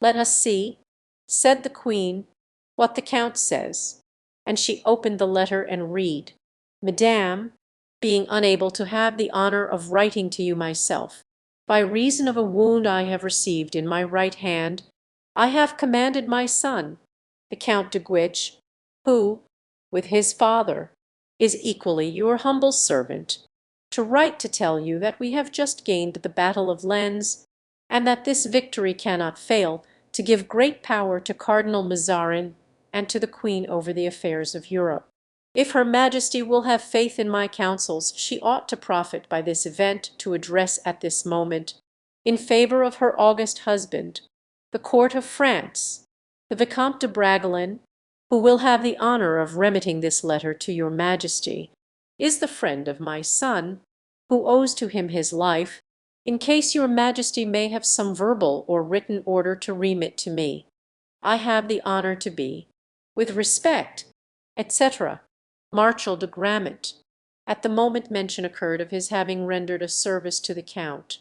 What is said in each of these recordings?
"Let us see," said the Queen, "what the Count says." And she opened the letter and read: "Madame, being unable to have the honour of writing to you myself, by reason of a wound I have received in my right hand, I have commanded my son, the Count de Guiche, who, with his father, is equally your humble servant, to write to tell you that we have just gained the battle of Lens, and that this victory cannot fail to give great power to Cardinal Mazarin and to the Queen over the affairs of Europe. If Her Majesty will have faith in my counsels, she ought to profit by this event to address at this moment, in favour of her august husband, the court of France. The Vicomte de Bragelonne, who will have the honour of remitting this letter to your Majesty, is the friend of my son, who owes to him his life, in case your Majesty may have some verbal or written order to remit to me. I have the honour to be, with respect, etc., Marshal de Grammont." At the moment mention occurred of his having rendered a service to the Count.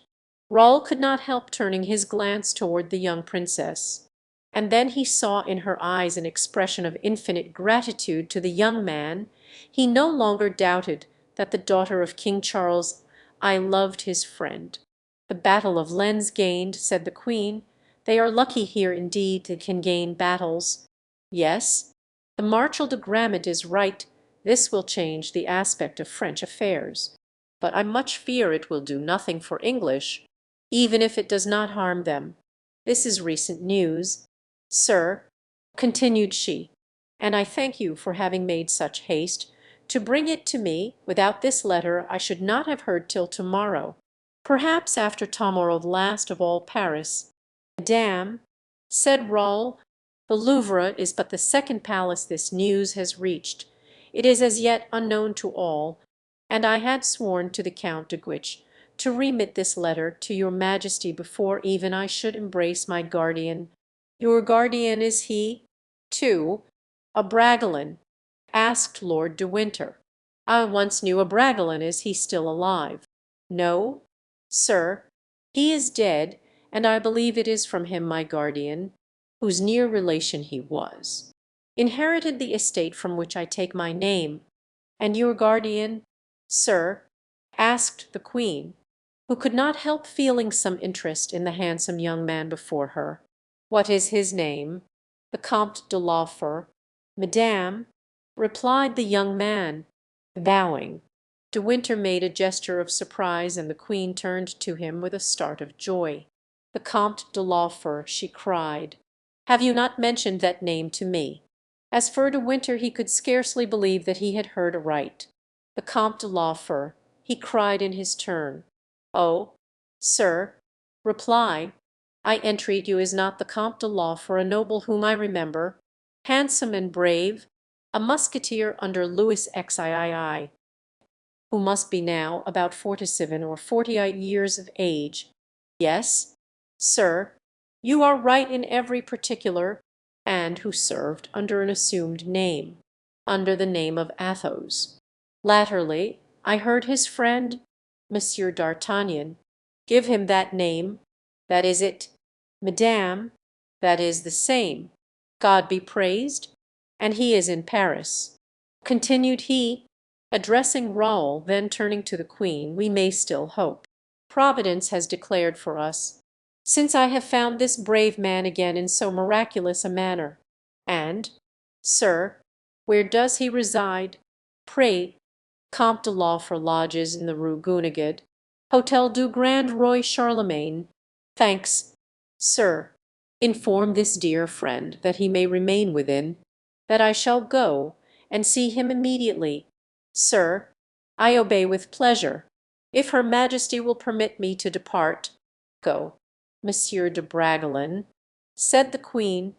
Raoul could not help turning his glance toward the young princess, and then he saw in her eyes an expression of infinite gratitude to the young man. He no longer doubted that the daughter of King Charles I loved his friend. "The battle of Lens gained," said the Queen. "They are lucky here indeed that can gain battles. Yes, the Marshal de Grammont is right, this will change the aspect of French affairs. But I much fear it will do nothing for English, even if it does not harm them. This is recent news, sir," continued she, "and I thank you for having made such haste to bring it to me. Without this letter I should not have heard till to-morrow, perhaps after to-morrow the last of all Paris." "Madame," said Raoul, "the Louvre is but the second palace this news has reached. It is as yet unknown to all, and I had sworn to the Count de Guiche to remit this letter to your Majesty before even I should embrace my guardian." "Your guardian, is he, too, a Bragelonne?" asked Lord de Winter. "I once knew a Bragelonne. Is he still alive?" "No, sir, he is dead, and I believe it is from him my guardian, whose near relation he was, inherited the estate from which I take my name." "And your guardian, sir?" asked the Queen, who could not help feeling some interest in the handsome young man before her. "What is his name?" "The Comte de Lawford, madame," replied the young man, bowing. De Winter made a gesture of surprise, and the Queen turned to him with a start of joy. "The Comte de Lawford!" she cried. "Have you not mentioned that name to me?" As for De Winter, he could scarcely believe that he had heard aright. "The Comte de Lawford!" he cried in his turn. "Oh, sir, reply, I entreat you, is not the Comte de Lawford a noble whom I remember, handsome and brave, a musketeer under Louis XIII, who must be now about 47 or 48 years of age? Yes, sir, you are right in every particular, and who served under an assumed name, under the name of Athos. Latterly I heard his friend, Monsieur d'Artagnan, give him that name. That is it, madame, that is the same. God be praised! And he is in Paris," continued he, addressing Raoul, then turning to the Queen. "We may still hope. Providence has declared for us, since I have found this brave man again in so miraculous a manner. And, sir, where does he reside? Pray, Comte de Lawford lodges in the Rue Guénégaud, Hotel du Grand Roi Charlemagne. Thanks, sir. Inform this dear friend that he may remain within, that I shall go and see him immediately. Sir, I obey with pleasure. If Her Majesty will permit me to depart, go, Monsieur de Bragelonne," said the Queen,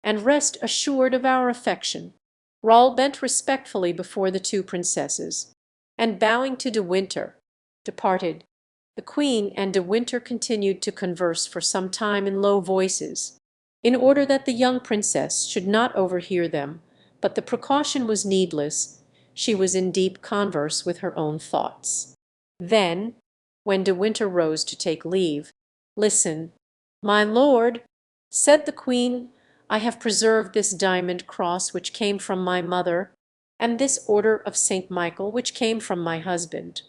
"and rest assured of our affection." Raoul bent respectfully before the two princesses, and bowing to De Winter, departed. The Queen and De Winter continued to converse for some time in low voices, in order that the young princess should not overhear them, but the precaution was needless, she was in deep converse with her own thoughts. Then, when De Winter rose to take leave, "Listen, my lord," Said the Queen, I have preserved this diamond cross which came from my mother, and this order of St. Michael which came from my husband.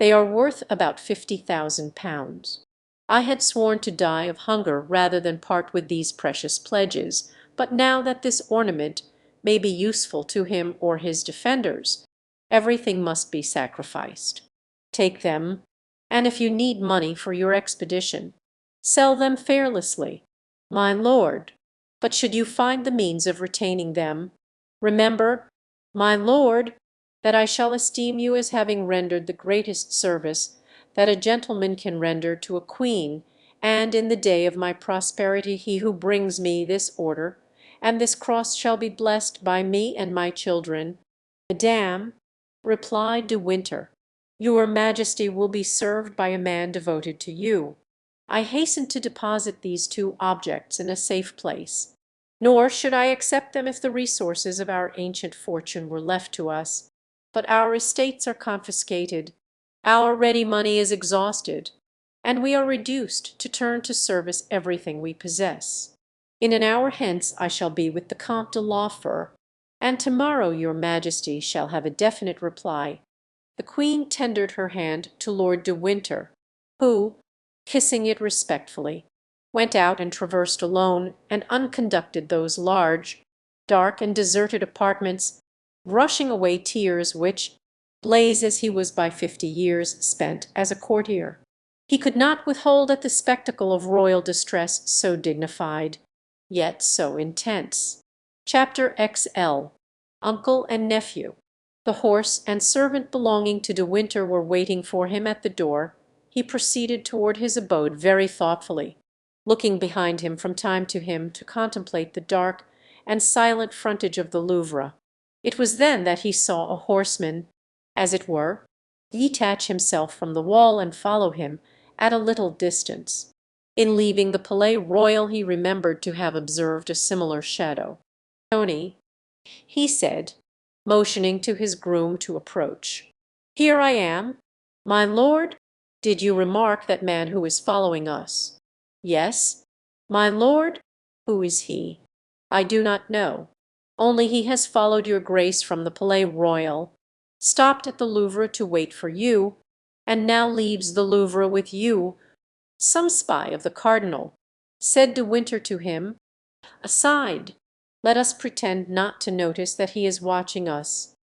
They are worth about 50,000 pounds. I had sworn to die of hunger rather than part with these precious pledges, but now that this ornament may be useful to him or his defenders, everything must be sacrificed. Take them, and if you need money for your expedition, sell them fairlessly, my lord. But should you find the means of retaining them, remember, my lord, that I shall esteem you as having rendered the greatest service that a gentleman can render to a queen, and in the day of my prosperity he who brings me this order and this cross shall be blessed by me and my children. Madame, replied De Winter, your Majesty will be served by a man devoted to you. I hasten to deposit these two objects in a safe place, nor should I accept them if the resources of our ancient fortune were left to us. But our estates are confiscated, our ready money is exhausted, and we are reduced to turn to service everything we possess. In an hour hence I shall be with the Comte de Lawford, and tomorrow your Majesty shall have a definite reply." The Queen tendered her hand to Lord de Winter, who, kissing it respectfully, went out and traversed alone and unconducted those large, dark, and deserted apartments, brushing away tears which, blazed as he was by 50 years spent as a courtier, he could not withhold at the spectacle of royal distress so dignified, yet so intense. Chapter XL. Uncle and Nephew. The horse and servant belonging to De Winter were waiting for him at the door. He proceeded toward his abode very thoughtfully, looking behind him from time to time to contemplate the dark and silent frontage of the Louvre. It was then that he saw a horseman, as it were, detach himself from the wall and follow him at a little distance. In leaving the Palais Royal he remembered to have observed a similar shadow. "Tony," he said, motioning to his groom to approach. "Here I am. My lord, did you remark that man who is following us?" "Yes." "My lord, who is he?" "I do not know. Only he has followed your grace from the Palais Royal, stopped at the Louvre to wait for you, and now leaves the Louvre with you." "Some spy of the cardinal," said De Winter to him. "Aside, let us pretend not to notice that he is watching us.